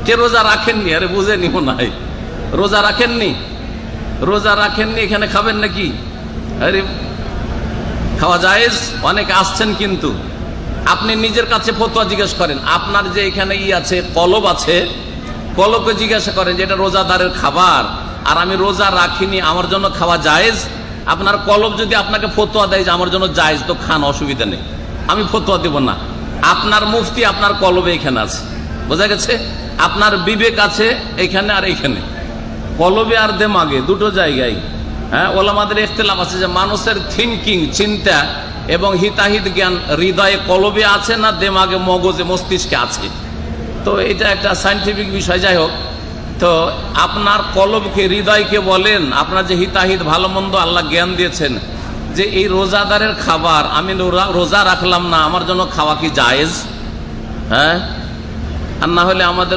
কে রোজা রাখেননি? আরে বুঝেনি মনে হয়, রোজা রাখেননি, রোজা রাখেননি, এখানে খাবেন নাকি? আরে খাওয়া জায়েজ। অনেকে আসছেন, কিন্তু আপনি নিজের কাছে ফতোয়া জিজ্ঞেস করেন। আপনার যে এখানে আছে, কলব আছে, কলবকে জিজ্ঞাসা করেন যে এটা রোজাদারের খাবার আর আমি রোজা রাখিনি, আমার জন্য খাওয়া জায়েজ? আপনার কলব যদি আপনাকে ফতোয়া দেয় যে আমার জন্য জায়েজ, তো খান, অসুবিধা নেই, আমি ফতোয়া দেব না। আপনার মুফতি আপনার কলবে এখানে আছে, বোঝা গেছে? আপনার বিবেক আছে এখানে আর এইখানে, কলবে আর দেমাগে, দুটো জায়গায়। হ্যাঁ, ওলামাদের ইখতিলাফ আছে যে মানুষের থিঙ্কিং, চিন্তা এবং হিতাহিত জ্ঞান হৃদয়ে, কলবে আছে না দেমাগে, মগজে, মস্তিষ্কে আছে। তো এটা একটা সায়েন্টিফিক বিষয়। যাই হোক, তো আপনার কলবকে, হৃদয়কে বলেন, আপনার যে হিতাহিত ভালো মন্দ আল্লাহ জ্ঞান দিয়েছেন, যে এই রোজাদারের খাবার আমি রোজা রাখলাম না, আমার জন্য খাওয়া কি জায়েজ? হ্যাঁ, আর না হলে আমাদের